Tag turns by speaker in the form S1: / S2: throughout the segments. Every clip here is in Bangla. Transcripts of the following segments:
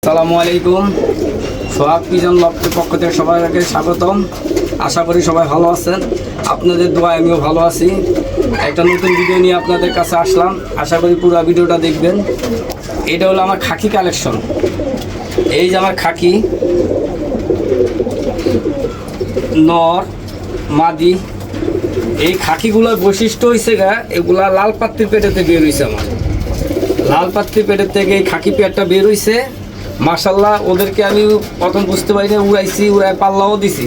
S1: আসসালামু আলাইকুম। সোহাগ পিজন লফটের পক্ষ থেকে সবাইকে স্বাগতম। আশা করি সবাই ভালো আছেন। আপনাদের দোয়ায় আমিও ভালো আছি। একটা নতুন ভিডিও নিয়ে আপনাদের কাছে আসলাম, আশা করি পুরো ভিডিওটা দেখবেন। এটা হলো আমার খাকি কালেকশন। এই যে আমার খাকি, নর মাদি। এই খাকিগুলোর বৈশিষ্ট্য হয়েছে এগুলা লাল পাত্তির পেটেতে বের হয়েছে। আমার লাল পাত্তির পেটের থেকে এই খাকি পেটটা বের হয়েছে। মাশাল্লাহ, ওদেরকে আমি প্রথম বুঝতে পারি না, উড়ায় পাল্লাও দিছি।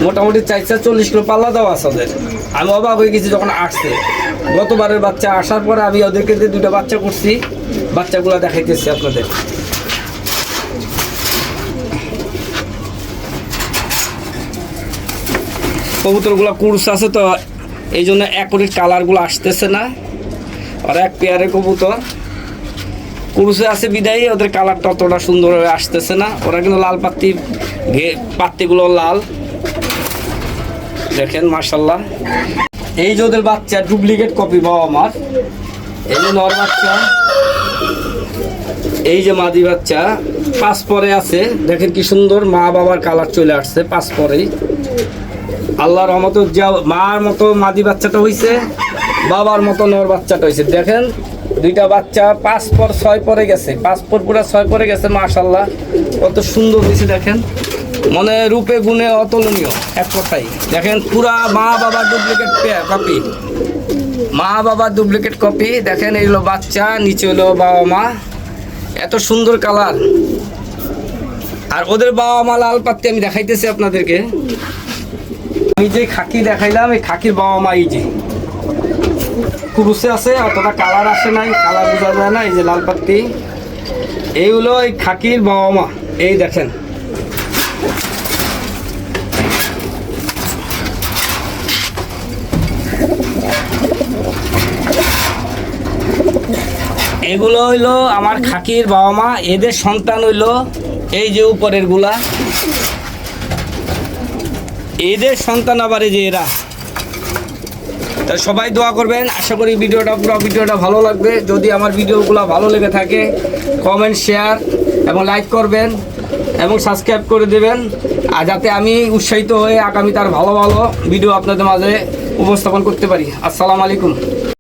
S1: মোটামুটি 440 কিলো পাল্লা দেওয়া আছে ওদের। আমি অবাক হয়ে গেছি যখন আসছে। গতবারের বাচ্চা আসার পরে আমি ওদেরকে দিয়ে 2টা বাচ্চা করছি। বাচ্চাগুলো দেখাইতেছি আপনাদের। কবুতরগুলো কুরস আছে তো এই জন্য অ্যাকুরেট কালারগুলো আসতেছে না। আর এক পেয়ারের কবুতর কুরুসে আছে বিদায়ী, ওদের কালারটা অতটা সুন্দর হয়ে আসতেছে না। ওরা কিন্তু লাল পাত্তিগুলো লাল, দেখেন মাশাল্লাহ। এই যে ওদের বাচ্চা ডুপ্লিকেট কপি বাবা মার। এই যে নর বাচ্চা, এই যে মাদি বাচ্চা 5 পরে আছে। দেখেন কি সুন্দর মা বাবার কালার চলে আসছে 5 পরেই। আল্লাহর রহমতে যা মার মতো মাদি বাচ্চাটা হয়েছে, বাবার মতো নর বাচ্চাটা হয়েছে। দেখেন 2টা বাচ্চা 5 পর 6 পরে গেছে, 5 পর পুরা 6 পরে গেছে। মাশাল্লাহ, কত সুন্দর হয়েছে দেখেন, মনে রূপে গুণে অতুলনীয় এক কথাই। দেখেন পুরা মা বাবার ডুপ্লিকেট কপি, মা বাবার ডুপ্লিকেট কপি। দেখেন এই হলো বাচ্চা, নিচে হলো বাবা মা। এত সুন্দর কালার। আর ওদের বাবা মা লাল পাত্তি আমি দেখাইতেছি আপনাদেরকে। আমি যে খাকি দেখাইলাম, এই খাকির বাবা মা এই যে কুরুসে আছে, অতটা কালার আসে নাই, কালার বোঝা যায় না। এই যে লাল পাত্তি, এই হলো এই খাকির বাবা মা। এই দেখেন এগুলো হইলো আমার খাকির বাবা মা। এদের সন্তান হইলো এই যে উপরের গুলা, এদের সন্তান আবার এই যে এরা। তা সবাই দোয়া করবেন। আশা করি পুরো ভিডিওটা ভালো লাগবে। যদি আমার ভিডিওগুলো ভালো লেগে থাকে কমেন্ট, শেয়ার এবং লাইক করবেন এবং সাবস্ক্রাইব করে দেবেন, আর যাতে আমি উৎসাহিত হয়ে আগামী তার ভালো ভালো ভিডিও আপনাদের মাঝে উপস্থাপন করতে পারি। আসসালামু আলাইকুম।